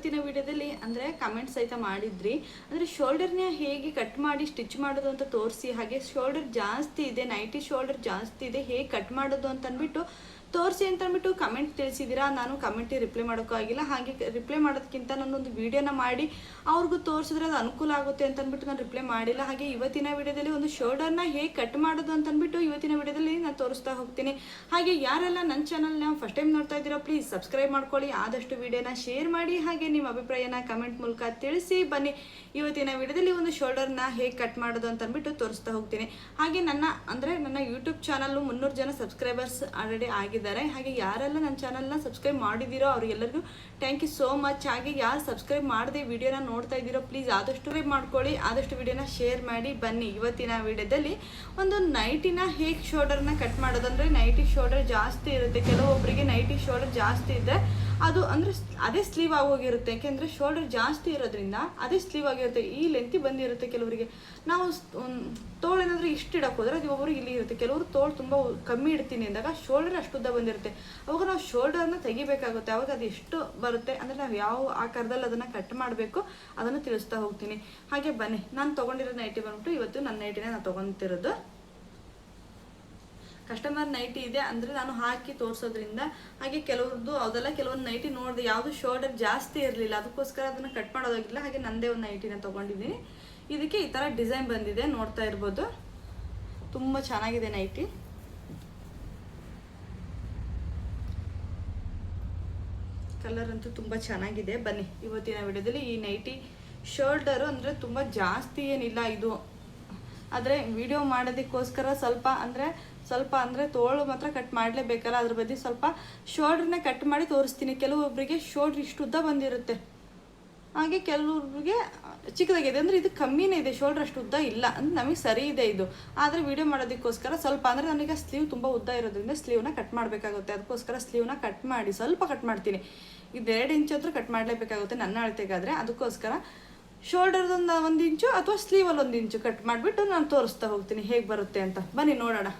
ಇವತ್ತಿನ ವಿಡಿಯೋದಲ್ಲಿ ಅಂದರೆ ಕಮೆಂಟ್ಸ್ ಸಹಿತ ಮಾಡಿದ್ರಿ, ಅಂದರೆ ಶೋಲ್ಡರ್ನ ಹೇಗೆ ಕಟ್ ಮಾಡಿ ಸ್ಟಿಚ್ ಮಾಡೋದು ಅಂತ ತೋರಿಸಿ, ಹಾಗೆ ಶೋಲ್ಡರ್ ಜಾಸ್ತಿ ಇದೆ, ನೈಟಿ ಶೋಲ್ಡರ್ ಜಾಸ್ತಿ ಇದೆ, ಹೇಗೆ ಕಟ್ ಮಾಡೋದು ಅಂತ ಅಂದ್ಬಿಟ್ಟು ತೋರಿಸಿ ಅಂತ ಅಂದ್ಬಿಟ್ಟು ಕಮೆಂಟ್ ತಿಳಿಸಿದ್ದೀರಾ. ನಾನು ಕಮೆಂಟಿಗೆ ರಿಪ್ಲೈ ಮಾಡೋಕ್ಕೂ ಆಗಿಲ್ಲ. ಹಾಗೆ ರಿಪ್ಲೈ ಮಾಡೋದಕ್ಕಿಂತ ನಾನೊಂದು ವೀಡಿಯೋನ ಮಾಡಿ ಅವ್ರಿಗೂ ತೋರಿಸಿದ್ರೆ ಅದು ಅನುಕೂಲ ಆಗುತ್ತೆ ಅಂತ ಅಂದ್ಬಿಟ್ಟು ನಾನು ರಿಪ್ಲೈ ಮಾಡಿಲ್ಲ. ಹಾಗೆ ಇವತ್ತಿನ ವಿಡಿಯೋದಲ್ಲಿ ಒಂದು ಶೋಲ್ಡರ್ನ ಹೇಗೆ ಕಟ್ ಮಾಡೋದು ಅಂತ ಅಂದ್ಬಿಟ್ಟು ಇವತ್ತಿನ ವಿಡಿಯೋದಲ್ಲಿ ನಾನು ತೋರಿಸ್ತಾ ಹೋಗ್ತೀನಿ. ಹಾಗೆ ಯಾರೆಲ್ಲ ನನ್ನ ಚಾನಲ್ನ ಫಸ್ಟ್ ಟೈಮ್ ನೋಡ್ತಾ ಇದ್ದೀರಾ ಪ್ಲೀಸ್ ಸಬ್ಸ್ಕ್ರೈಬ್ ಮಾಡ್ಕೊಳ್ಳಿ, ಆದಷ್ಟು ವಿಡಿಯೋನ ಶೇರ್ ಮಾಡಿ, ಹಾಗೆ ನಿಮ್ಮ ಅಭಿಪ್ರಾಯನ ಕಮೆಂಟ್ ಮೂಲಕ ತಿಳಿಸಿ. ಬನ್ನಿ ಇವತ್ತಿನ ವಿಡಿಯೋದಲ್ಲಿ ಒಂದು ಶೋಲ್ಡರ್ನ ಹೇಗೆ ಕಟ್ ಮಾಡೋದು ಅಂತ ಅಂದ್ಬಿಟ್ಟು ತೋರಿಸ್ತಾ ಹೋಗ್ತೀನಿ. ಹಾಗೆ ನನ್ನ ಯೂಟ್ಯೂಬ್ ಚಾನಲ್ಲು 300 ಜನ ಸಬ್ಸ್ಕ್ರೈಬರ್ಸ್ ಆಲ್ರೆಡಿ ಆಗಿದ್ದಾರೆ. ಹಾಗೆ ಯಾರೆಲ್ಲ ನನ್ನ ಚಾನಲ್ನ ಸಬ್ಸ್ಕ್ರೈಬ್ ಮಾಡಿದ್ದೀರೋ ಅವ್ರಿಗೆಲ್ಲರಿಗೂ ಥ್ಯಾಂಕ್ ಯು ಸೋ ಮಚ್. ಹಾಗೆ ಯಾರು ಸಬ್ಸ್ಕ್ರೈಬ್ ಮಾಡದೆ ವಿಡಿಯೋನ ನೋಡ್ತಾ ಇದ್ದೀರೋ ಪ್ಲೀಸ್ ಆದಷ್ಟು ಸಬ್ಸ್ಕ್ರೈಬ್ ಮಾಡ್ಕೊಳ್ಳಿ, ಆದಷ್ಟು ವಿಡಿಯೋನ ಶೇರ್ ಮಾಡಿ. ಬನ್ನಿ ಇವತ್ತಿನ ವಿಡಿಯೋದಲ್ಲಿ ಒಂದು ನೈಟಿನ ಹೇಗೆ ಶೋಲ್ಡರ್ನ ಕಟ್ ಮಾಡೋದು. ಅಂದರೆ ನೈಟಿ ಶೋಲ್ಡರ್ ಜಾಸ್ತಿ ಇರುತ್ತೆ, ಕೆಲವೊಬ್ಬರಿಗೆ ನೈಟಿ ಶೋಲ್ಡರ್ ಜಾಸ್ತಿ ಇದೆ, ಅದು ಅಂದರೆ ಅದೇ ಸ್ಲೀವ್ ಆಗೋಗಿರುತ್ತೆ. ಯಾಕೆಂದರೆ ಶೋಲ್ಡರ್ ಜಾಸ್ತಿ ಇರೋದ್ರಿಂದ ಅದೇ ಸ್ಲೀವ್ ಆಗಿರುತ್ತೆ, ಈ ಲೆಂತಿ ಬಂದಿರುತ್ತೆ. ಕೆಲವರಿಗೆ ನಾವು ತೋಳೇನಾದರೂ ಇಷ್ಟು ಇಡಕ್ಕೆ ಹೋದರೆ ಅದು ಒಬ್ಬರು ಇಲ್ಲಿ ಇರುತ್ತೆ, ಕೆಲವರು ತೋಳು ತುಂಬ ಕಮ್ಮಿ ಇಡ್ತೀನಿ ಅಂದಾಗ ಶೋಲ್ಡರ್ ಅಷ್ಟು ಉದ್ದ ಬಂದಿರುತ್ತೆ. ಅವಾಗ ನಾವು ಶೋಲ್ಡರ್ನ ತೆಗಿಬೇಕಾಗುತ್ತೆ. ಅವಾಗ ಅದು ಎಷ್ಟು ಬರುತ್ತೆ ಅಂದರೆ ನಾವು ಯಾವ ಆಕಾರದಲ್ಲಿ ಅದನ್ನು ಕಟ್ ಮಾಡಬೇಕು ಅದನ್ನು ತಿಳಿಸ್ತಾ ಹೋಗ್ತೀನಿ. ಹಾಗೆ ಬನ್ನಿ, ನಾನು ತೊಗೊಂಡಿರೋ ನೈಟಿ ಬಂದ್ಬಿಟ್ಟು ಇವತ್ತು ನನ್ನ ನೈಟಿನ ನಾನು ತೊಗೊತಿರೋದು ಕಸ್ಟಮರ್ ನೈಟಿ ಇದೆ ಅಂದರೆ ನಾನು ಹಾಕಿ ತೋರಿಸೋದ್ರಿಂದ. ಹಾಗೆ ಕೆಲವ್ರದ್ದು ಅದೆಲ್ಲ ಕೆಲವೊಂದು ನೈಟಿ ನೋಡಿದೆ, ಯಾವುದು ಶೋಲ್ಡರ್ ಜಾಸ್ತಿ ಇರಲಿಲ್ಲ, ಅದಕ್ಕೋಸ್ಕರ ಅದನ್ನು ಕಟ್ ಮಾಡೋದಾಗಿಲ್ಲ. ಹಾಗೆ ನಂದೇ ಒಂದು ನೈಟಿನ ತೊಗೊಂಡಿದ್ದೀನಿ. ಇದಕ್ಕೆ ಈ ಥರ ಡಿಸೈನ್ ಬಂದಿದೆ, ನೋಡ್ತಾ ಇರ್ಬೋದು. ತುಂಬ ಚೆನ್ನಾಗಿದೆ ನೈಟಿ. ಕಲರ್ ಅಂತೂ ತುಂಬ ಚೆನ್ನಾಗಿದೆ. ಬನ್ನಿ ಇವತ್ತಿನ ವಿಡಿಯೋದಲ್ಲಿ ಈ ನೈಟಿ ಶೋಲ್ಡರು ಅಂದರೆ ತುಂಬ ಜಾಸ್ತಿ ಏನಿಲ್ಲ ಇದು, ಆದರೆ ವಿಡಿಯೋ ಮಾಡೋದಕ್ಕೋಸ್ಕರ ಸ್ವಲ್ಪ ಅಂದರೆ ತೋಳು ಮಾತ್ರ ಕಟ್ ಮಾಡಲೇಬೇಕಲ್ಲ, ಅದ್ರ ಬದಿ ಸ್ವಲ್ಪ ಶೋಲ್ಡ್ರನ್ನ ಕಟ್ ಮಾಡಿ ತೋರಿಸ್ತೀನಿ. ಕೆಲವೊಬ್ಬರಿಗೆ ಶೋಲ್ಡ್ರ್ ಇಷ್ಟು ಉದ್ದ ಬಂದಿರುತ್ತೆ, ಹಾಗೆ ಕೆಲವೊಬ್ಬರಿಗೆ ಚಿಕ್ಕದಾಗಿದೆ. ಅಂದರೆ ಇದು ಕಮ್ಮಿನೇ ಇದೆ, ಶೋಲ್ಡ್ರ್ ಅಷ್ಟು ಉದ್ದ ಇಲ್ಲ, ಅಂದರೆ ನಮಗೆ ಸರಿ ಇದೆ ಇದು. ಆದರೆ ವಿಡಿಯೋ ಮಾಡೋದಕ್ಕೋಸ್ಕರ ಸ್ವಲ್ಪ ಅಂದರೆ ನನಗೆ ಸ್ಲೀವ್ ತುಂಬ ಉದ್ದ ಇರೋದ್ರಿಂದ ಸ್ಲೀವ್ನ ಕಟ್ ಮಾಡಬೇಕಾಗುತ್ತೆ. ಅದಕ್ಕೋಸ್ಕರ ಸ್ಲೀವ್ನ ಕಟ್ ಮಾಡಿ ಸ್ವಲ್ಪ ಕಟ್ ಮಾಡ್ತೀನಿ. ಇದು 2 ಇಂಚ್ ಹತ್ರ ಕಟ್ ಮಾಡಲೇಬೇಕಾಗುತ್ತೆ ನನ್ನ ಅಳತೆಗಾದರೆ. ಅದಕ್ಕೋಸ್ಕರ ಶೋಲ್ಡರ್ದೊಂದು 1 ಇಂಚು ಅಥವಾ ಸ್ಲೀವಲ್ಲಿ 1 ಇಂಚು ಕಟ್ ಮಾಡಿಬಿಟ್ಟು ನಾನು ತೋರಿಸ್ತಾ ಹೋಗ್ತೀನಿ ಹೇಗೆ ಬರುತ್ತೆ ಅಂತ. ಬನ್ನಿ ನೋಡೋಣ.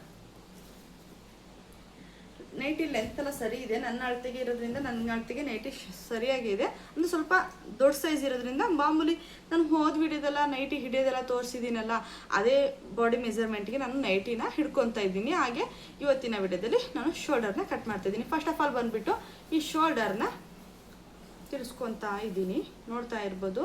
ನೈಟಿ ಲೆಂತ್ ಎಲ್ಲ ಸರಿ ಇದೆ, ನನ್ನ ಅಳತೆಗೆ ಇರೋದ್ರಿಂದ ನನ್ನ ಅಳತೆಗೆ ನೈಟಿ ಸರಿಯಾಗಿದೆ. ಅಂದರೆ ಸ್ವಲ್ಪ ದೊಡ್ಡ ಸೈಜ್ ಇರೋದ್ರಿಂದ ಮಾಮೂಲಿ ನಾನು ಹೋದ ವಿಡಿಯೋದೆಲ್ಲ ನೈಟಿ ಹಿಡಿಯೋದೆಲ್ಲ ತೋರಿಸಿದ್ದೀನಲ್ಲ, ಅದೇ ಬಾಡಿ ಮೆಜರ್ಮೆಂಟ್ಗೆ ನಾನು ನೈಟಿನ ಹಿಡ್ಕೊತಾ ಇದ್ದೀನಿ. ಹಾಗೆ ಇವತ್ತಿನ ವಿಡಿಯೋದಲ್ಲಿ ನಾನು ಶೋಲ್ಡರ್ನ ಕಟ್ ಮಾಡ್ತಾಯಿದ್ದೀನಿ. ಫಸ್ಟ್ ಆಫ್ ಆಲ್ ಬಂದುಬಿಟ್ಟು ಈ ಶೋಲ್ಡರ್ನ ತಿರ್ಸ್ಕೊತಾ ಇದ್ದೀನಿ, ನೋಡ್ತಾ ಇರ್ಬೋದು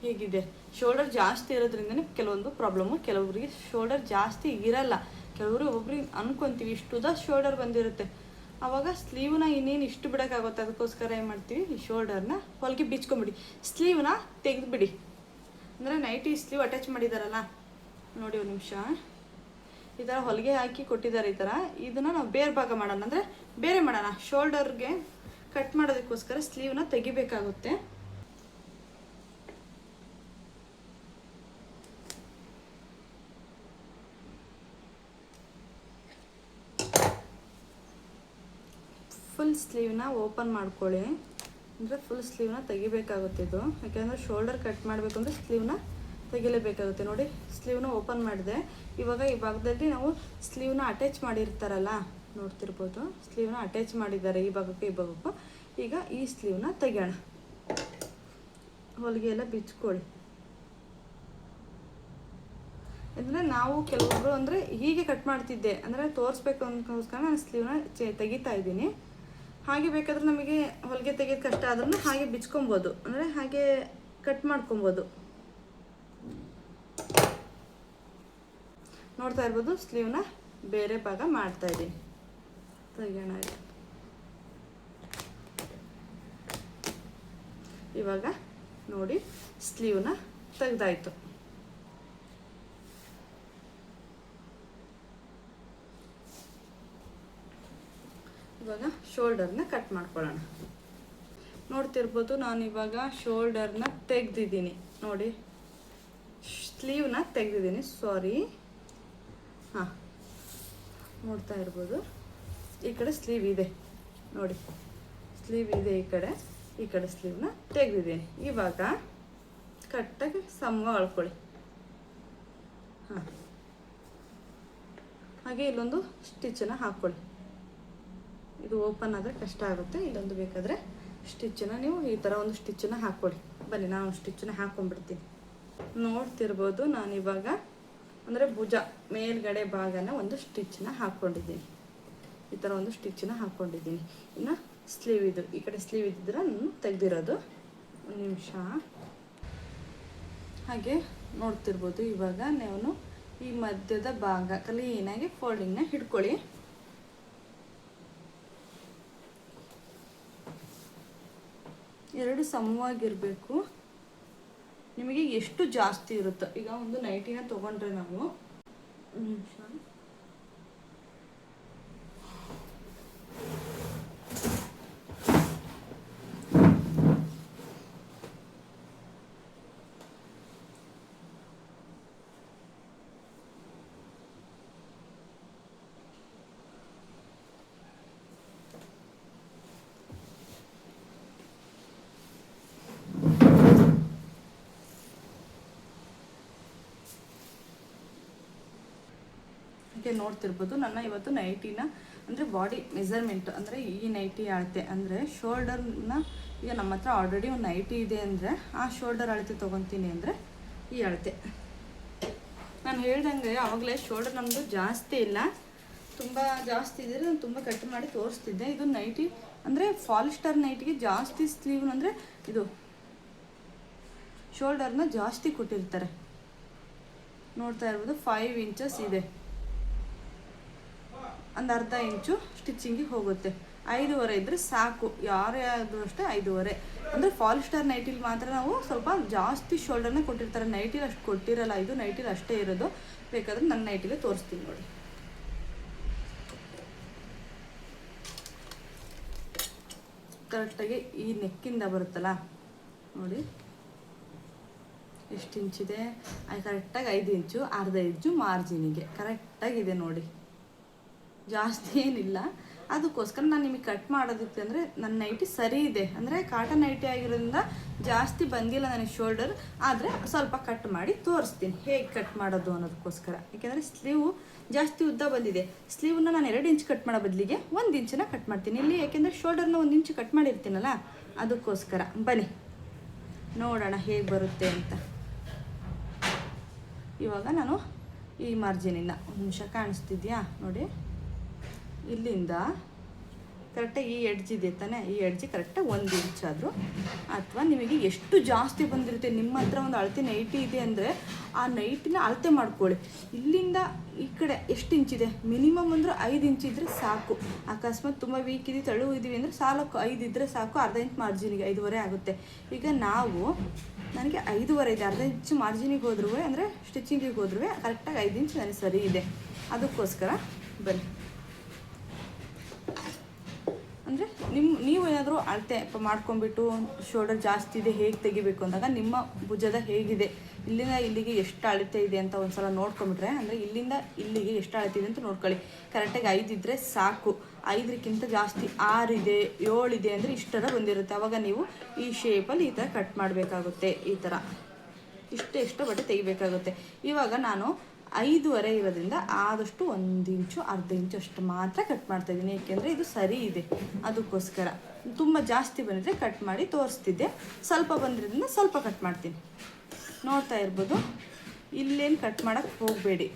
ಹೇಗಿದೆ. ಶೋಲ್ಡರ್ ಜಾಸ್ತಿ ಇರೋದ್ರಿಂದನೇ ಕೆಲವೊಂದು ಪ್ರಾಬ್ಲಮ್ಮು, ಕೆಲವೊಬ್ಬರಿಗೆ ಶೋಲ್ಡರ್ ಜಾಸ್ತಿ ಇರಲ್ಲ. ಕೆಲವರು ಒಬ್ಬೊಬ್ರಿಗೆ ಅನ್ಕೊತೀವಿ ಇಷ್ಟುದ ಶೋಲ್ಡರ್ ಬಂದಿರುತ್ತೆ, ಆವಾಗ ಸ್ಲೀವ್ನ ಇನ್ನೇನು ಇಷ್ಟು ಬಿಡೋಕ್ಕಾಗುತ್ತೆ. ಅದಕ್ಕೋಸ್ಕರ ಏನು ಮಾಡ್ತೀವಿ, ಈ ಶೋಲ್ಡರ್ನ ಹೊಲಿಗೆ ಬಿಚ್ಕೊಂಬಿಡಿ, ಸ್ಲೀವ್ನ ತೆಗೆದುಬಿಡಿ. ಅಂದರೆ ನೈಟಿ ಸ್ಲೀವ್ ಅಟ್ಯಾಚ್ ಮಾಡಿದಾರಲ್ಲ ನೋಡಿ, ಒಂದು ನಿಮಿಷ ಈ ಥರ ಹೊಲಿಗೆ ಹಾಕಿ ಕೊಟ್ಟಿದ್ದಾರೆ. ಈ ಥರ ಇದನ್ನು ನಾವು ಬೇರೆ ಭಾಗ ಮಾಡೋಣ, ಅಂದರೆ ಬೇರೆ ಮಾಡೋಣ. ಶೋಲ್ಡರ್ಗೆ ಕಟ್ ಮಾಡೋದಕ್ಕೋಸ್ಕರ ಸ್ಲೀವ್ನ ತೆಗಿಬೇಕಾಗುತ್ತೆ. ಫುಲ್ ಸ್ಲೀವ್ನ ಓಪನ್ ಮಾಡ್ಕೊಳ್ಳಿ, ಅಂದರೆ ಫುಲ್ ಸ್ಲೀವ್ನ ತೆಗಿಬೇಕಾಗುತ್ತೆ ಇದು. ಯಾಕೆಂದರೆ ಶೋಲ್ಡರ್ ಕಟ್ ಮಾಡಬೇಕು ಅಂದರೆ ಸ್ಲೀವ್ನ ತೆಗಿಲೇಬೇಕಾಗುತ್ತೆ. ನೋಡಿ ಸ್ಲೀವ್ನ ಓಪನ್ ಮಾಡಿದೆ. ಇವಾಗ ಈ ಭಾಗದಲ್ಲಿ ನಾವು ಸ್ಲೀವ್ನ ಅಟ್ಯಾಚ್ ಮಾಡಿರ್ತಾರಲ್ಲ ನೋಡ್ತಿರ್ಬೋದು, ಸ್ಲೀವ್ನ ಅಟ್ಯಾಚ್ ಮಾಡಿದ್ದಾರೆ ಈ ಭಾಗಕ್ಕೂ. ಈಗ ಈ ಸ್ಲೀವ್ನ ತೆಗೆಯೋಣ. ಹೊಲಿಗೆ ಎಲ್ಲ ಬಿಚ್ಕೊಳ್ಳಿ. ಅಂದರೆ ನಾವು ಕೆಲವೊಬ್ಬರು ಅಂದರೆ ಹೀಗೆ ಕಟ್ ಮಾಡ್ತಿದ್ದೆ, ಅಂದರೆ ತೋರಿಸ್ಬೇಕು ಅನ್ನೋಸ್ಕರ ನಾನು ಸ್ಲೀವ್ನ ತೆಗಿತಾ ಇದ್ದೀನಿ. ಹಾಗೆ ಬೇಕಾದರೆ ನಮಗೆ ಹೊಲಿಗೆ ತೆಗೆಯೋದು ಕಷ್ಟ ಆದ್ರೂ ಹಾಗೆ ಬಿಚ್ಕೊಬೋದು, ಅಂದರೆ ಹಾಗೆ ಕಟ್ ಮಾಡ್ಕೊಬೋದು. ನೋಡ್ತಾ ಇರ್ಬೋದು ಸ್ಲೀವ್ನ ಬೇರೆ ಭಾಗ ಮಾಡ್ತಾ ಇದ್ದೀನಿ. ತೆಗೆಯೋಣ. ಇವಾಗ ನೋಡಿ ಸ್ಲೀವ್ನ ತೆಗ್ದಾಯ್ತು. ಇವಾಗ ಶೋಲ್ಡರ್ನ ಕಟ್ ಮಾಡ್ಕೊಳ್ಳೋಣ. ನೋಡ್ತಿರ್ಬೋದು ನಾನು ಇವಾಗ ಶೋಲ್ಡರ್ನ ತೆಗೆದಿದ್ದೀನಿ ನೋಡಿ, ಸ್ಲೀವ್ನ ತೆಗೆದಿದ್ದೀನಿ, ಸಾರಿ. ಹಾಂ, ನೋಡ್ತಾ ಇರ್ಬೋದು ಈ ಕಡೆ ಸ್ಲೀವ್ ಇದೆ ನೋಡಿ, ಸ್ಲೀವ್ ಇದೆ ಈ ಕಡೆ ಸ್ಲೀವ್ನ ತೆಗೆದಿದ್ದೀನಿ. ಇವಾಗ ಕರೆಕ್ಟಾಗಿ ಸಮ ಅಳ್ಕೊಳ್ಳಿ. ಹಾಂ, ಹಾಗೆ ಇಲ್ಲೊಂದು ಸ್ಟಿಚ್ಚನ್ನು ಹಾಕ್ಕೊಳ್ಳಿ. ಇದು ಓಪನ್ ಆದರೆ ಕಷ್ಟ ಆಗುತ್ತೆ, ಇಲ್ಲೊಂದು ಬೇಕಾದರೆ ಸ್ಟಿಚ್ಚನ್ನು ನೀವು ಈ ಥರ ಒಂದು ಸ್ಟಿಚ್ಚನ್ನು ಹಾಕ್ಕೊಡಿ. ಬನ್ನಿ ನಾನು ಸ್ಟಿಚ್ಚನ್ನು ಹಾಕ್ಕೊಂಡ್ಬಿಡ್ತೀನಿ. ನೋಡ್ತಿರ್ಬೋದು ನಾನಿವಾಗ ಅಂದರೆ ಭುಜ ಮೇಲ್ಗಡೆ ಭಾಗನ ಒಂದು ಸ್ಟಿಚ್ಚನ್ನ ಹಾಕ್ಕೊಂಡಿದ್ದೀನಿ. ಈ ಥರ ಒಂದು ಸ್ಟಿಚ್ಚನ್ನ ಹಾಕ್ಕೊಂಡಿದ್ದೀನಿ. ಇನ್ನು ಸ್ಲೀವ್ ಇದು ಈ ಕಡೆ ಸ್ಲೀವ್ ಇದ್ದಿದ್ರೆ ನಾನು ತೆಗೆದಿರೋದು. ಒಂದು ನಿಮಿಷ. ಹಾಗೆ ನೋಡ್ತಿರ್ಬೋದು ಇವಾಗ ನೀವು ಈ ಮಧ್ಯದ ಭಾಗ ಕ್ಲೀನಾಗಿ ಫೋಲ್ಡಿಂಗ್ನ ಹಿಡ್ಕೊಳ್ಳಿ. ಎರಡು ಸಮವಾಗಿರಬೇಕು. ನಿಮಗೆ ಎಷ್ಟು ಜಾಸ್ತಿ ಇರುತ್ತೋ, ಈಗ ಒಂದು ನೈಟಿನ ತೊಗೊಂಡ್ರೆ ನಾವು ನಿಮಿಷ ನೋಡ್ತಿರ್ಬೋದು ನನ್ನ ಇವತ್ತು ನೈಟಿನ ಅಂದರೆ ಬಾಡಿ ಮೆಜರ್ಮೆಂಟ್ ಅಂದರೆ ಈ ನೈಟಿ ಅಳತೆ ಅಂದರೆ ಶೋಲ್ಡರ್ನ ಈಗ ನಮ್ಮ ಹತ್ರ ಆಲ್ರೆಡಿ ಒಂದು ನೈಟಿ ಇದೆ ಅಂದರೆ ಆ ಶೋಲ್ಡರ್ ಅಳತೆ ತೊಗೊತೀನಿ ಅಂದರೆ ಈ ಅಳತೆ. ನಾನು ಹೇಳ್ದಂಗೆ ಆವಾಗಲೇ ಶೋಲ್ಡರ್ ನಮ್ಮದು ಜಾಸ್ತಿ ಇಲ್ಲ, ತುಂಬ ಜಾಸ್ತಿ ಇದ್ದರೆ ನಾನು ತುಂಬ ಕಟ್ ಮಾಡಿ ತೋರಿಸ್ತಿದ್ದೆ. ಇದು ನೈಟಿ ಅಂದರೆ ಪಾಲಿಸ್ಟರ್ ನೈಟಿಗೆ ಜಾಸ್ತಿ ಸ್ಲೀವ್ ಅಂದರೆ ಇದು ಶೋಲ್ಡರ್ನ ಜಾಸ್ತಿ ಕೊಟ್ಟಿರ್ತಾರೆ. ನೋಡ್ತಾ ಇರ್ಬೋದು 5 ಇಂಚಸ್ ಇದೆ. ಒಂದು ಅರ್ಧ ಇಂಚು ಸ್ಟಿಚಿಂಗಿಗೆ ಹೋಗುತ್ತೆ. 5.5 ಇದ್ದರೆ ಸಾಕು, ಯಾರೇ ಆದರೂ ಅಷ್ಟೇ 5.5. ಅಂದರೆ ಪಾಲಿಸ್ಟರ್ ನೈಟಿಲಿ ಮಾತ್ರ ನಾವು ಸ್ವಲ್ಪ ಜಾಸ್ತಿ ಶೋಲ್ಡರ್ನ ಕೊಟ್ಟಿರ್ತಾರೆ, ನೈಟಿಲಿ ಅಷ್ಟು ಕೊಟ್ಟಿರಲ್ಲ. ಇದು ನೈಟಿಲಿ ಅಷ್ಟೇ ಇರೋದು. ಬೇಕಾದ್ರೆ ನನ್ನ ನೈಟಿಗೆ ತೋರಿಸ್ತೀನಿ ನೋಡಿ. ಕರೆಕ್ಟಾಗಿ ಈ ನೆಕ್ಕಿಂದ ಬರುತ್ತಲ್ಲ ನೋಡಿ ಎಷ್ಟು ಇಂಚಿದೆ. ಕರೆಕ್ಟಾಗಿ 5 ಇಂಚು, ಅರ್ಧ ಇಂಚು ಮಾರ್ಜಿನಿಗೆ ಕರೆಕ್ಟಾಗಿದೆ ನೋಡಿ, ಜಾಸ್ತಿ ಏನಿಲ್ಲ. ಅದಕ್ಕೋಸ್ಕರ ನಾನು ನಿಮಗೆ ಕಟ್ ಮಾಡೋದಕ್ಕೆ ಅಂದರೆ ನನ್ನ ನೈಟಿ ಸರಿ ಇದೆ, ಅಂದರೆ ಕಾಟನ್ ನೈಟಿ ಆಗಿರೋದ್ರಿಂದ ಜಾಸ್ತಿ ಬಂದಿಲ್ಲ ನನಗೆ ಶೋಲ್ಡರ್. ಆದರೆ ಸ್ವಲ್ಪ ಕಟ್ ಮಾಡಿ ತೋರಿಸ್ತೀನಿ ಹೇಗೆ ಕಟ್ ಮಾಡೋದು ಅನ್ನೋದಕ್ಕೋಸ್ಕರ. ಏಕೆಂದರೆ ಸ್ಲೀವು ಜಾಸ್ತಿ ಉದ್ದ ಬಂದಿದೆ. ಸ್ಲೀವನ್ನ ನಾನು 2 ಇಂಚ್ ಕಟ್ ಮಾಡೋ ಬದಲಿಗೆ 1 ಇಂಚನ್ನ ಕಟ್ ಮಾಡ್ತೀನಿ ಇಲ್ಲಿ, ಯಾಕೆಂದರೆ ಶೋಲ್ಡರ್ನ 1 ಇಂಚ್ ಕಟ್ ಮಾಡಿರ್ತೀನಲ್ಲ ಅದಕ್ಕೋಸ್ಕರ. ಬನ್ನಿ ನೋಡೋಣ ಹೇಗೆ ಬರುತ್ತೆ ಅಂತ. ಇವಾಗ ನಾನು ಈ ಮಾರ್ಜಿನಿಂದ ಒಂದು ನಿಮಿಷ ಕಾಣಿಸ್ತಿದ್ಯಾ ನೋಡಿ, ಇಲ್ಲಿಂದ ಕರೆಕ್ಟಾಗಿ ಈ ಎಡ್ಜ್ ಇದೆ ತಾನೇ, ಈ ಎಡ್ಜ್ ಕರೆಕ್ಟಾಗಿ 1 ಇಂಚ್ ಆದರೂ, ಅಥವಾ ನಿಮಗೆ ಎಷ್ಟು ಜಾಸ್ತಿ ಬಂದಿರುತ್ತೆ ನಿಮ್ಮ ಹತ್ರ ಒಂದು ಅಳತೆ ನೈಟಿ ಇದೆ ಅಂದರೆ ಆ ನೈಟಿನ ಅಳತೆ ಮಾಡ್ಕೊಳ್ಳಿ. ಇಲ್ಲಿಂದ ಈ ಕಡೆ ಎಷ್ಟು ಇಂಚಿದೆ, ಮಿನಿಮಮ್ ಅಂದರೆ 5 ಇಂಚ್ ಇದ್ದರೆ ಸಾಕು. ಅಕಸ್ಮಾತ್ ತುಂಬ ವೀಕ್ ಇದೀವಿ ತೆಳು ಇದ್ದೀವಿ ಅಂದರೆ ಸಾಲಕ್ಕೆ 5 ಇದ್ದರೆ ಸಾಕು. ಅರ್ಧ ಇಂಚ್ ಮಾರ್ಜಿನಿಗೆ 5.5 ಆಗುತ್ತೆ. ಈಗ ನನಗೆ 5.5 ಇದೆ, ಅರ್ಧ ಇಂಚು ಮಾರ್ಜಿನಿಗೆ ಹೋದ್ರೂ ಅಂದರೆ ಸ್ಟಿಚಿಂಗಿಗೆ ಹೋದ್ರೂ ಕರೆಕ್ಟಾಗಿ 5 ಇಂಚ್ ನನಗೆ ಸರಿ ಇದೆ. ಅದಕ್ಕೋಸ್ಕರ ಬನ್ನಿ ಅಂದರೆ ನೀವು ಏನಾದರೂ ಅಳತೆ ಮಾಡ್ಕೊಂಬಿಟ್ಟು ಶೋಲ್ಡರ್ ಜಾಸ್ತಿ ಇದೆ ಹೇಗೆ ತೆಗಿಬೇಕು ಅಂದಾಗ ನಿಮ್ಮ ಭುಜದ ಹೇಗಿದೆ, ಇಲ್ಲಿಂದ ಇಲ್ಲಿಗೆ ಎಷ್ಟು ಅಳತೆ ಇದೆ ಅಂತ ಒಂದು ಸಲ ನೋಡ್ಕೊಂಬಿಟ್ರೆ, ಅಂದರೆ ಇಲ್ಲಿಂದ ಇಲ್ಲಿಗೆ ಎಷ್ಟು ಅಳತೆ ಇದೆ ಅಂತ ನೋಡ್ಕೊಳ್ಳಿ. ಕರೆಕ್ಟಾಗಿ 5 ಇದ್ದರೆ ಸಾಕು. 5ಕ್ಕಿಂತ ಜಾಸ್ತಿ 6 ಇದೆ 7 ಇದೆ ಅಂದರೆ ಇಷ್ಟರ ಬಂದಿರುತ್ತೆ. ಆವಾಗ ನೀವು ಈ ಶೇಪಲ್ಲಿ ಈ ಥರ ಕಟ್ ಮಾಡಬೇಕಾಗುತ್ತೆ. ಈ ಥರ ಇಷ್ಟು ಬಟ್ಟೆ ತೆಗಿಬೇಕಾಗುತ್ತೆ. ಇವಾಗ ನಾನು 5.5 ಇರೋದ್ರಿಂದ ಆದಷ್ಟು 1 ಇಂಚು ಅರ್ಧ ಇಂಚು ಅಷ್ಟು ಮಾತ್ರ ಕಟ್ ಮಾಡ್ತಾಯಿದ್ದೀನಿ, ಏಕೆಂದರೆ ಇದು ಸರಿ ಇದೆ. ಅದಕ್ಕೋಸ್ಕರ ತುಂಬ ಜಾಸ್ತಿ ಬಂದಿದ್ರೆ ಕಟ್ ಮಾಡಿ ತೋರಿಸ್ತಿದ್ದೆ, ಸ್ವಲ್ಪ ಬಂದಿರೋದ್ರಿಂದ ಸ್ವಲ್ಪ ಕಟ್ ಮಾಡ್ತೀನಿ. ನೋಡ್ತಾ ಇರ್ಬೋದು, ಇಲ್ಲೇನು ಕಟ್ ಮಾಡೋಕ್ಕೆ ಹೋಗಬೇಡಿ.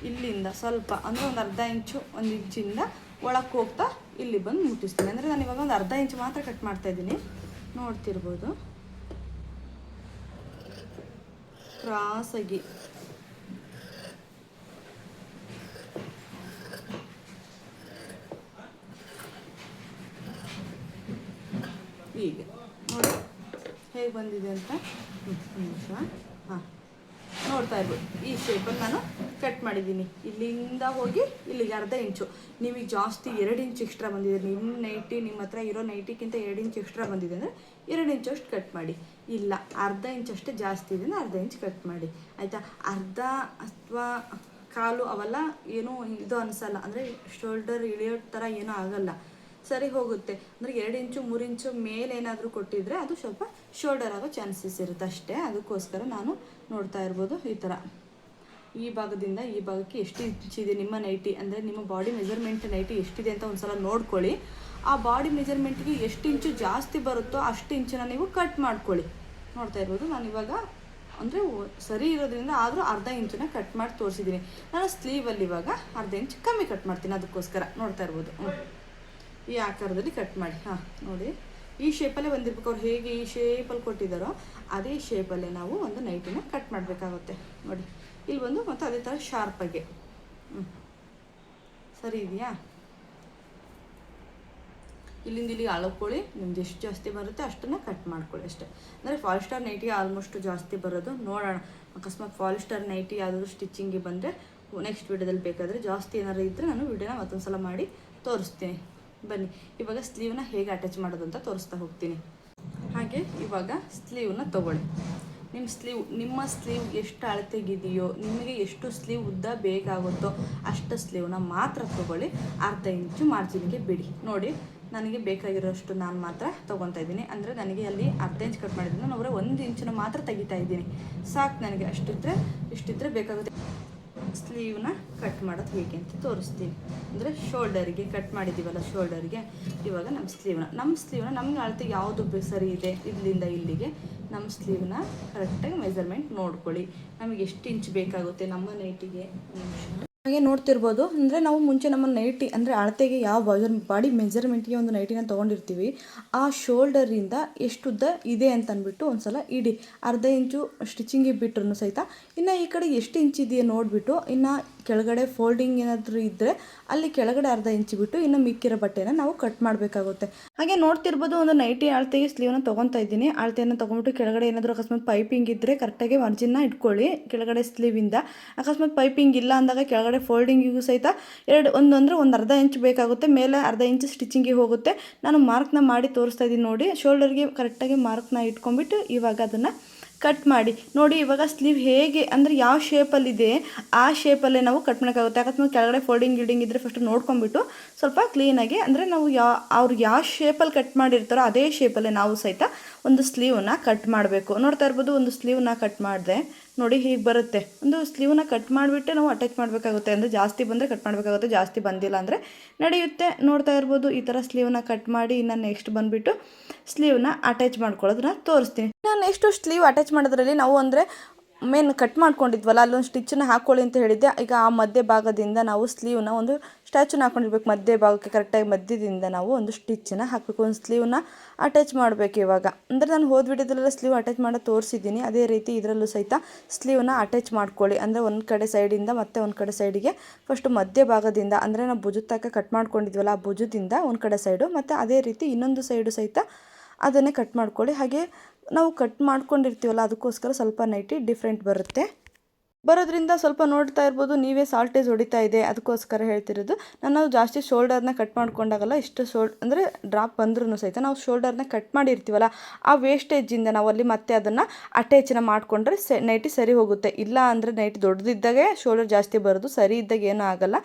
ಇಲ್ಲಿಂದ ಸ್ವಲ್ಪ ಅಂದರೆ ಒಂದು ಅರ್ಧ ಇಂಚು 1 ಇಂಚಿಂದ ಒಳಕ್ಕೆ ಹೋಗ್ತಾ ಇಲ್ಲಿ ಬಂದು ಮುಟ್ಟಿಸ್ತೀನಿ. ಅಂದರೆ ನಾನು ಇವಾಗ ಒಂದು ಅರ್ಧ ಇಂಚು ಮಾತ್ರ ಕಟ್ ಮಾಡ್ತಾಯಿದ್ದೀನಿ. ನೋಡ್ತಿರ್ಬೋದು ಕ್ರಾಸಾಗಿ ಹೀಗೆ ನೋಡಿ ಹೇಗೆ ಬಂದಿದೆ ಅಂತ. ನಿಮಿಷ. ಹಾಂ ನೋಡ್ತಾ ಇರ್ಬೋದು, ಈ ಶೇಪಲ್ಲಿ ನಾನು ಕಟ್ ಮಾಡಿದ್ದೀನಿ. ಇಲ್ಲಿಂದ ಹೋಗಿ ಇಲ್ಲಿಗೆ ಅರ್ಧ ಇಂಚು. ನಿಮಗೆ ಜಾಸ್ತಿ 2 ಇಂಚ್ ಎಕ್ಸ್ಟ್ರಾ ಬಂದಿದೆ, ನಿಮ್ಮ ಹತ್ರ ಇರೋ ನೈಟಿಗಿಂತ 2 ಇಂಚ್ ಎಕ್ಸ್ಟ್ರಾ ಬಂದಿದೆ ಅಂದರೆ 2 ಇಂಚು ಅಷ್ಟು ಕಟ್ ಮಾಡಿ. ಇಲ್ಲ ಅರ್ಧ ಇಂಚ್ ಅಷ್ಟೇ ಜಾಸ್ತಿ ಇದೆ ಅಂದರೆ ಅರ್ಧ ಇಂಚ್ ಕಟ್ ಮಾಡಿ, ಆಯಿತಾ. ಅರ್ಧ ಅಥವಾ ಕಾಲು ಅವೆಲ್ಲ ಏನೂ ಇದು ಅನಿಸಲ್ಲ, ಅಂದರೆ ಶೋಲ್ಡರ್ ಇಳಿಯೋ ಥರ ಏನೂ ಆಗಲ್ಲ, ಸರಿ ಹೋಗುತ್ತೆ. ಅಂದರೆ 2 ಇಂಚು 3 ಇಂಚು ಮೇಲೆ ಏನಾದರೂ ಕೊಟ್ಟಿದ್ರೆ ಅದು ಸ್ವಲ್ಪ ಶೋಲ್ಡರ್ ಆಗೋ ಚಾನ್ಸಸ್ ಇರುತ್ತೆ ಅಷ್ಟೇ. ಅದಕ್ಕೋಸ್ಕರ ನಾನು ನೋಡ್ತಾ ಇರ್ಬೋದು ಈ ಥರ ಈ ಭಾಗದಿಂದ ಈ ಭಾಗಕ್ಕೆ ಎಷ್ಟು ಇಂಚಿದೆ ನಿಮ್ಮ ನೈಟಿ, ಅಂದರೆ ನಿಮ್ಮ ಬಾಡಿ ಮೆಜರ್ಮೆಂಟ್ ನೈಟಿ ಎಷ್ಟಿದೆ ಅಂತ ಒಂದು ಸಲ ನೋಡ್ಕೊಳ್ಳಿ. ಆ ಬಾಡಿ ಮೆಜರ್ಮೆಂಟ್ಗೆ ಎಷ್ಟು ಇಂಚು ಜಾಸ್ತಿ ಬರುತ್ತೋ ಅಷ್ಟು ಇಂಚನ್ನ ನೀವು ಕಟ್ ಮಾಡ್ಕೊಳ್ಳಿ. ನೋಡ್ತಾ ಇರ್ಬೋದು ನಾನು ಇವಾಗ ಅಂದರೆ ಸರಿ ಇರೋದ್ರಿಂದ ಆದರೂ ಅರ್ಧ ಇಂಚನ್ನ ಕಟ್ ಮಾಡಿ ತೋರಿಸಿದ್ದೀನಿ. ನಾನು ಸ್ಲೀವಲ್ಲಿ ಇವಾಗ ಅರ್ಧ ಇಂಚ್ ಕಮ್ಮಿ ಕಟ್ ಮಾಡ್ತೀನಿ, ಅದಕ್ಕೋಸ್ಕರ ನೋಡ್ತಾ ಇರ್ಬೋದು. ಈ ಆಕಾರದಲ್ಲಿ ಕಟ್ ಮಾಡಿ. ನೋಡಿ ಈ ಶೇಪಲ್ಲೇ ಬಂದಿರ್ಬೇಕು. ಅವ್ರು ಹೇಗೆ ಈ ಶೇಪಲ್ಲಿ ಕೊಟ್ಟಿದ್ದಾರೋ ಅದೇ ಶೇಪಲ್ಲೇ ನಾವು ಒಂದು ನೈಟಿನ ಕಟ್ ಮಾಡಬೇಕಾಗುತ್ತೆ. ನೋಡಿ ಇಲ್ಲಿ ಬಂದು ಮತ್ತು ಅದೇ ಥರ ಶಾರ್ಪಾಗಿ ಸರಿ ಇದೆಯಾ? ಇಲ್ಲಿಂದ ಇಲ್ಲಿಗೆ ಅಳ್ಕೊಳ್ಳಿ, ನಿಮ್ದು ಎಷ್ಟು ಜಾಸ್ತಿ ಬರುತ್ತೆ ಅಷ್ಟನ್ನು ಕಟ್ ಮಾಡ್ಕೊಳ್ಳಿ ಅಷ್ಟೇ. ಅಂದರೆ ಪಾಲಿಸ್ಟರ್ ನೈಟಿಗೆ ಆಲ್ಮೋಸ್ಟ್ ಜಾಸ್ತಿ ಬರೋದು. ನೋಡೋಣ, ಅಕಸ್ಮಾತ್ ಪಾಲಿಸ್ಟರ್ ನೈಟಿ ಯಾವುದಾದ್ರು ಸ್ಟಿಚಿಂಗಿಗೆ ಬಂದರೆ ನೆಕ್ಸ್ಟ್ ವಿಡಿಯೋದಲ್ಲಿ ಬೇಕಾದರೆ ಜಾಸ್ತಿ ಏನಾರು ಇದ್ದರೆ ನಾನು ವಿಡಿಯೋನ ಮತ್ತೊಂದು ಸಲ ಮಾಡಿ ತೋರಿಸ್ತೀನಿ. ಬನ್ನಿ ಇವಾಗ ಸ್ಲೀವ್ನ ಹೇಗೆ ಅಟ್ಯಾಚ್ ಮಾಡೋದು ಅಂತ ತೋರಿಸ್ತಾ ಹೋಗ್ತೀನಿ. ಹಾಗೆ ಇವಾಗ ಸ್ಲೀವ್ನ ತೊಗೊಳ್ಳಿ. ನಿಮ್ಮ ಸ್ಲೀವ್ ಎಷ್ಟು ಅಳತೆಗಿದೆಯೋ, ನಿಮಗೆ ಎಷ್ಟು ಸ್ಲೀವ್ ಉದ್ದ ಬೇಕಾಗುತ್ತೋ ಅಷ್ಟು ಸ್ಲೀವ್ನ ಮಾತ್ರ ತೊಗೊಳ್ಳಿ. ಅರ್ಧ ಇಂಚು ಮಾರ್ಜಿನ್ಗೆ ಬಿಡಿ. ನೋಡಿ ನನಗೆ ಬೇಕಾಗಿರೋಷ್ಟು ನಾನು ಮಾತ್ರ ತೊಗೊತಾ ಇದ್ದೀನಿ. ಅಂದರೆ ನನಗೆ ಅಲ್ಲಿ ಅರ್ಧ ಇಂಚ್ ಕಟ್ ಮಾಡಿದ್ದೀನಿ, ನಾನು 1 ಇಂಚನ್ನು ಮಾತ್ರ ತೆಗಿತಾ ಇದ್ದೀನಿ. ಸಾಕು ನನಗೆ. ಇಷ್ಟಿದ್ರೆ ಬೇಕಾಗುತ್ತೆ. ಸ್ಲೀವ್ನ ಕಟ್ ಮಾಡೋದು ಹೇಗೆ ಅಂತ ತೋರಿಸ್ತೀನಿ. ಅಂದರೆ ಶೋಲ್ಡರಿಗೆ ಕಟ್ ಮಾಡಿದ್ದೀವಲ್ಲ, ಶೋಲ್ಡರಿಗೆ ಇವಾಗ ನಮ್ಮ ಸ್ಲೀವ್ನ ನಮ್ಗೆ ಅಳತೆ ಯಾವುದು ಸರಿ ಇದೆ ಇಲ್ಲಿಂದ ಇಲ್ಲಿಗೆ ನಮ್ಮ ಸ್ಲೀವ್ನ ಕರೆಕ್ಟಾಗಿ ಮೆಜರ್ಮೆಂಟ್ ನೋಡ್ಕೊಳ್ಳಿ. ನಮಗೆ ಎಷ್ಟು ಇಂಚ್ ಬೇಕಾಗುತ್ತೆ ನಮ್ಮ ನೈಟಿಗೆ. ಹಾಗೆ ನೋಡ್ತಿರ್ಬೋದು, ಅಂದರೆ ನಾವು ಮುಂಚೆ ನಮ್ಮ ನೈಟಿ ಅಂದರೆ ಅಳತೆಗೆ ಯಾವ ಬಾಡಿ ಮೆಜರ್ಮೆಂಟ್ಗೆ ಒಂದು ನೈಟಿನ ತೊಗೊಂಡಿರ್ತೀವಿ, ಆ ಶೋಲ್ಡರಿಂದ ಎಷ್ಟುದ್ದ ಇದೆ ಅಂತ ಅಂದ್ಬಿಟ್ಟು ಒಂದು ಸಲ ಇಡಿ. ಅರ್ಧ ಇಂಚು ಸ್ಟಿಚಿಂಗಿಗೆ ಬಿಟ್ರೂ ಸಹಿತ ಇನ್ನು ಈ ಕಡೆ ಎಷ್ಟು ಇಂಚ್ ಇದೆಯಾ ನೋಡಿಬಿಟ್ಟು, ಇನ್ನು ಕೆಳಗಡೆ ಫೋಲ್ಡಿಂಗ್ ಏನಾದರೂ ಇದ್ದರೆ ಅಲ್ಲಿ ಕೆಳಗಡೆ ಅರ್ಧ ಇಂಚು ಬಿಟ್ಟು ಇನ್ನು ಮಿಕ್ಕಿರೋ ಬಟ್ಟೆನ ನಾವು ಕಟ್ ಮಾಡಬೇಕಾಗುತ್ತೆ. ಹಾಗೆ ನೋಡ್ತಿರ್ಬೋದು, ಒಂದು ನೈಟಿ ಅಳತೆಗೆ ಸ್ಲೀವ್ನ ತೊಗೊತಾ ಇದ್ದೀನಿ. ಅಳತೆಯನ್ನು ತೊಗೊಂಬಿಟ್ಟು ಕೆಳಗಡೆ ಏನಾದರೂ ಅಕಸ್ಮಾತ್ ಪೈಪಿಂಗ್ ಇದ್ದರೆ ಕರೆಕ್ಟಾಗಿ ಮಾರ್ಜಿನ್ನ ಇಟ್ಕೊಳ್ಳಿ ಕೆಳಗಡೆ ಸ್ಲೀವಿಂದ. ಅಕಸ್ಮಾತ್ ಪೈಪಿಂಗ್ ಇಲ್ಲ ಅಂದಾಗ ಕೆಳಗಡೆ ಫೋಲ್ಡಿಂಗಿಗೂ ಸಹಿತ ಒಂದು ಅರ್ಧ ಇಂಚ್ ಬೇಕಾಗುತ್ತೆ, ಮೇಲೆ ಅರ್ಧ ಇಂಚ್ ಸ್ಟಿಚಿಂಗಿಗೆ ಹೋಗುತ್ತೆ. ನಾನು ಮಾರ್ಕ್ನ ಮಾಡಿ ತೋರಿಸ್ತಾ ಇದ್ದೀನಿ ನೋಡಿ. ಶೋಲ್ಡರ್ಗೆ ಕರೆಕ್ಟಾಗಿ ಮಾರ್ಕ್ನ ಇಟ್ಕೊಂಡ್ಬಿಟ್ಟು ಇವಾಗ ಅದನ್ನು ಕಟ್ ಮಾಡಿ. ನೋಡಿ ಇವಾಗ ಸ್ಲೀವ್ ಹೇಗೆ ಅಂದರೆ ಯಾವ ಶೇಪಲ್ಲಿದೆ ಆ ಶೇಪಲ್ಲೇ ನಾವು ಕಟ್ ಮಾಡೋಕ್ಕಾಗುತ್ತೆ. ಅಕಸ್ಮಾತ್ ಕೆಳಗಡೆ ಫೋಲ್ಡಿಂಗ್ ಇದ್ದರೆ ಫಸ್ಟ್ ನೋಡ್ಕೊಂಡ್ಬಿಟ್ಟು ಸ್ವಲ್ಪ ಕ್ಲೀನಾಗಿ, ಅಂದರೆ ನಾವು ಅವ್ರು ಯಾವ ಶೇಪಲ್ಲಿ ಕಟ್ ಮಾಡಿರ್ತಾರೋ ಅದೇ ಶೇಪಲ್ಲೇ ನಾವು ಸಹಿತ ಒಂದು ಸ್ಲೀವನ್ನ ಕಟ್ ಮಾಡಬೇಕು. ನೋಡ್ತಾ ಇರ್ಬೋದು, ಒಂದು ಸ್ಲೀವ್ನ ಕಟ್ ಮಾಡಿದೆ ನೋಡಿ ಹೀಗೆ ಬರುತ್ತೆ. ಒಂದು ಸ್ಲೀವ್ನ ಕಟ್ ಮಾಡಿಬಿಟ್ಟೆ ನಾವು ಅಟ್ಯಾಚ್ ಮಾಡಬೇಕಾಗುತ್ತೆ. ಅಂದರೆ ಜಾಸ್ತಿ ಬಂದರೆ ಕಟ್ ಮಾಡಬೇಕಾಗುತ್ತೆ, ಜಾಸ್ತಿ ಬಂದಿಲ್ಲ ಅಂದರೆ ನಡೆಯುತ್ತೆ. ನೋಡ್ತಾ ಇರ್ಬೋದು, ಈ ಥರ ಸ್ಲೀವ್ನ ಕಟ್ ಮಾಡಿ ಇನ್ನು ನೆಕ್ಸ್ಟ್ ಬಂದುಬಿಟ್ಟು ಸ್ಲೀವ್ನ ಅಟ್ಯಾಚ್ ಮಾಡ್ಕೊಳ್ಳೋದನ್ನ ತೋರಿಸ್ತೀನಿ. ನಾನು ನೆಕ್ಸ್ಟು ಸ್ಲೀವ್ ಅಟ್ಯಾಚ್ ಮಾಡೋದ್ರಲ್ಲಿ ನಾವು ಅಂದರೆ ಮೇನ್ ಕಟ್ ಮಾಡ್ಕೊಂಡಿದ್ವಲ್ಲ ಅಲ್ಲೊಂದು ಸ್ಟಿಚ್ಚನ್ನ ಹಾಕ್ಕೊಳ್ಳಿ ಅಂತ ಹೇಳಿದ್ದೆ. ಈಗ ಆ ಮಧ್ಯ ಭಾಗದಿಂದ ನಾವು ಸ್ಲೀವ್ನ ಒಂದು ಸ್ಟ್ಯಾಚುನ ಹಾಕ್ಕೊಂಡಿರ್ಬೇಕು. ಮಧ್ಯ ಭಾಗಕ್ಕೆ ಕರೆಕ್ಟಾಗಿ ಮಧ್ಯದಿಂದ ನಾವು ಒಂದು ಸ್ಟಿಚ್ಚನ್ನ ಹಾಕಬೇಕು. ಒಂದು ಸ್ಲೀವ್ನ ಅಟ್ಯಾಚ್ ಮಾಡಬೇಕು. ಇವಾಗ ಅಂದರೆ ನಾನು ಹೋದ ವಿಡಿಯೋದಲ್ಲೆಲ್ಲ ಸ್ಲೀವ್ ಅಟ್ಯಾಚ್ ಮಾಡೋದು ತೋರಿಸಿದ್ದೀನಿ. ಅದೇ ರೀತಿ ಇದರಲ್ಲೂ ಸಹಿತ ಸ್ಲೀವ್ನ ಅಟ್ಯಾಚ್ ಮಾಡ್ಕೊಳ್ಳಿ. ಅಂದರೆ ಒಂದು ಕಡೆ ಸೈಡಿಂದ ಮತ್ತು ಒಂದು ಕಡೆ ಸೈಡಿಗೆ ಫಸ್ಟು ಮಧ್ಯ ಭಾಗದಿಂದ, ಅಂದರೆ ನಾವು ಭುಜದ ತನಕ ಕಟ್ ಮಾಡ್ಕೊಂಡಿದ್ವಲ್ಲ ಆ ಭುಜದಿಂದ ಒಂದು ಕಡೆ ಸೈಡು ಮತ್ತು ಅದೇ ರೀತಿ ಇನ್ನೊಂದು ಸೈಡು ಸಹಿತ ಅದನ್ನೇ ಕಟ್ ಮಾಡ್ಕೊಳ್ಳಿ. ಹಾಗೆ ನಾವು ಕಟ್ ಮಾಡ್ಕೊಂಡಿರ್ತೀವಲ್ಲ ಅದಕ್ಕೋಸ್ಕರ ಸ್ವಲ್ಪ ನೈಟಿ ಡಿಫ್ರೆಂಟ್ ಬರೋದ್ರಿಂದ ಸ್ವಲ್ಪ ನೋಡ್ತಾ ಇರ್ಬೋದು ನೀವೇ ಸಾಲ್ಟೇಜ್ ಹೊಡಿತಾ ಇದೆ, ಅದಕ್ಕೋಸ್ಕರ ಹೇಳ್ತಿರೋದು. ನಾನು ಜಾಸ್ತಿ ಶೋಲ್ಡರ್ನ ಕಟ್ ಮಾಡ್ಕೊಂಡಾಗಲ್ಲ ಇಷ್ಟು ಅಂದರೆ ಡ್ರಾಪ್ ಬಂದ್ರೂ ಸಹಿತ ನಾವು ಶೋಲ್ಡರ್ನ ಕಟ್ ಮಾಡಿರ್ತೀವಲ್ಲ ಆ ವೇಸ್ಟೇಜಿಂದ ನಾವು ಅಲ್ಲಿ ಮತ್ತೆ ಅದನ್ನು ಅಟ್ಯಾಚನ್ನ ಮಾಡಿಕೊಂಡ್ರೆ ನೈಟಿ ಸರಿ ಹೋಗುತ್ತೆ. ಇಲ್ಲ ಅಂದರೆ ನೈಟಿ ದೊಡ್ಡದಿದ್ದಾಗೆ ಶೋಲ್ಡರ್ ಜಾಸ್ತಿ ಬರೋದು, ಸರಿ ಇದ್ದಾಗ ಏನೂ ಆಗೋಲ್ಲ.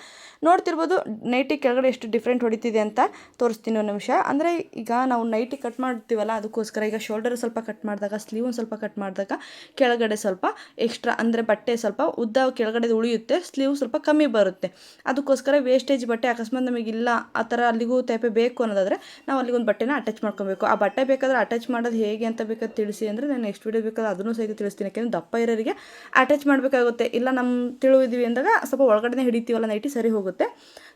ನೋಡ್ತಿರ್ಬೋದು ನೈಟಿ ಕೆಳಗಡೆ ಎಷ್ಟು ಡಿಫ್ರೆಂಟ್ ಹೊಡಿತಿದೆ ಅಂತ ತೋರಿಸ್ತೀನಿ ಒಂದು ನಿಮಿಷ. ಅಂದರೆ ಈಗ ನಾವು ನೈಟಿ ಕಟ್ ಮಾಡ್ತೀವಲ್ಲ ಅದಕ್ಕೋಸ್ಕರ ಈಗ ಶೋಲ್ಡರ್ ಸ್ವಲ್ಪ ಕಟ್ ಮಾಡಿದಾಗ, ಸ್ಲೀವ್ ಸ್ವಲ್ಪ ಕಟ್ ಮಾಡಿದಾಗ ಕೆಳಗಡೆ ಸ್ವಲ್ಪ ಎಕ್ಸ್ಟ್ರಾ ಅಂದರೆ ಬಟ್ಟೆ ಸ್ವಲ್ಪ ಉದ್ದ ಕೆಳಗಡೆ ಉಳಿಯುತ್ತೆ, ಸ್ಲೀವ್ ಸ್ವಲ್ಪ ಕಮ್ಮಿ ಬರುತ್ತೆ. ಅದಕ್ಕೋಸ್ಕರ ವೇಸ್ಟೇಜ್ ಬಟ್ಟೆ ಅಕಸ್ಮಾತ್ ನಮಗಿಲ್ಲ ಆ ಥರ ಅಲ್ಲಿಗೂ ತೇಪೆ ಬೇಕು ಅನ್ನೋದಾದರೆ ನಾವು ಅಲ್ಲಿಗೊಂದು ಬಟ್ಟೆನ ಅಟ್ಯಾಚ್ ಮಾಡ್ಕೊಬೇಕು. ಆ ಬಟ್ಟೆ ಬೇಕಾದರೆ ಅಟ್ಯಾಚ್ ಮಾಡೋದು ಹೇಗೆ ಅಂತ ಬೇಕಾದ್ರೆ ತಿಳಿಸಿ ಅಂದರೆ ನಾನು ನೆಕ್ಸ್ಟ್ ವೀಡಿಯೋ ಬೇಕಾದ್ರೆ ಅದನ್ನು ಸಹಿತ ತಿಳಿಸ್ತೀನಿ. ಯಾಕೆಂದರೆ ದಪ್ಪ ಇರೋರಿಗೆ ಅಟ್ಯಾಚ್ ಮಾಡಬೇಕಾಗುತ್ತೆ. ಇಲ್ಲ ನಮ್ಮ ತಿಳಿದಿದ್ದೀವಿ ಅಂದಾಗ ಸ್ವಲ್ಪ ಒಳಗಡೆ ಹಿಡಿತೀವಲ್ಲ ನೈಟಿ ಸರಿ ಹೋಗುತ್ತೆ.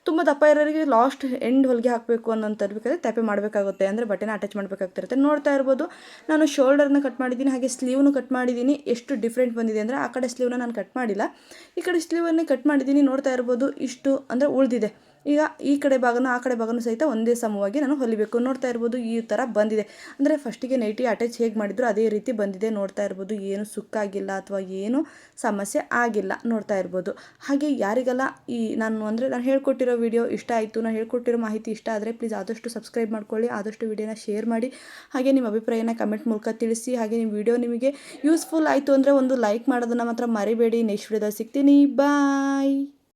ತುಂಬ ದಪ್ಪ ಇರೋರಿಗೆ ಲಾಸ್ಟ್ ಎಂಡ್ ಹೊಲಿಗೆ ಹಾಕಬೇಕು ಅನ್ನೋಂಥದ್ದು ಬೇಕಾದರೆ ತೇಪೆ ಮಾಡಬೇಕಾಗುತ್ತೆ, ಅಂದರೆ ಬಟ್ಟೆನ ಅಟ್ಯಾಚ್ ಮಾಡಬೇಕಾಗ್ತಿರುತ್ತೆ. ನೋಡ್ತಾ ಇರ್ಬೋದು ನಾನು ಶೋಲ್ಡರ್ನ ಕಟ್ ಮಾಡಿದ್ದೀನಿ, ಹಾಗೆ ಸ್ಲೀವ್ನು ಕಟ್ ಮಾಡಿದ್ದೀನಿ. ಎಷ್ಟು ಡಿಫ್ರೆಂಟ್ ಬಂದಿದೆ ಅಂದರೆ ಆ ಕಡೆ ಸ್ಲೀವ್ನ ನಾನು ಕಟ್ ಮಾಡಿಲ್ಲ, ಈ ಕಡೆ ಸ್ಲೀವನ್ನೇ ಕಟ್ ಮಾಡಿದ್ದೀನಿ. ನೋಡ್ತಾ ಇರ್ಬೋದು ಇಷ್ಟು ಅಂದರೆ ಉಳಿದಿದೆ. ಈಗ ಈ ಕಡೆ ಭಾಗನೂ ಆ ಕಡೆ ಭಾಗನೂ ಸಹಿತ ಒಂದೇ ಸಮವಾಗಿ ನಾನು ಹೊಲಿಬೇಕು. ನೋಡ್ತಾ ಇರ್ಬೋದು ಈ ಥರ ಬಂದಿದೆ. ಅಂದರೆ ಫಸ್ಟಿಗೆ ನೈಟಿ ಅಟ್ಯಾಚ್ ಹೇಗೆ ಮಾಡಿದ್ರು ಅದೇ ರೀತಿ ಬಂದಿದೆ. ನೋಡ್ತಾ ಇರ್ಬೋದು ಏನು ಸುಕ್ಕಾಗಿಲ್ಲ ಅಥವಾ ಏನು ಸಮಸ್ಯೆ ಆಗಿಲ್ಲ. ನೋಡ್ತಾ ಇರ್ಬೋದು. ಹಾಗೆ ಯಾರಿಗೆಲ್ಲ ನಾನು ಹೇಳ್ಕೊಟ್ಟಿರೋ ವಿಡಿಯೋ ಇಷ್ಟ ಆಯಿತು, ನಾನು ಹೇಳ್ಕೊಟ್ಟಿರೋ ಮಾಹಿತಿ ಇಷ್ಟ ಆದರೆ ಪ್ಲೀಸ್ ಆದಷ್ಟು ಸಬ್ಸ್ಕ್ರೈಬ್ ಮಾಡ್ಕೊಳ್ಳಿ, ಆದಷ್ಟು ವಿಡಿಯೋನ ಶೇರ್ ಮಾಡಿ, ಹಾಗೆ ನಿಮ್ಮ ಅಭಿಪ್ರಾಯನ ಕಮೆಂಟ್ ಮೂಲಕ ತಿಳಿಸಿ. ಹಾಗೆ ನಿಮ್ಮ ವಿಡಿಯೋ ನಿಮಗೆ ಯೂಸ್ಫುಲ್ ಆಯಿತು ಅಂದರೆ ಒಂದು ಲೈಕ್ ಮಾಡೋದನ್ನು ಮಾತ್ರ ಮರಿಬೇಡಿ. ನೆಕ್ಸ್ಟ್ ವಿಡಿಯೋದಲ್ಲಿ ಸಿಗ್ತೀನಿ. ಬಾಯ್.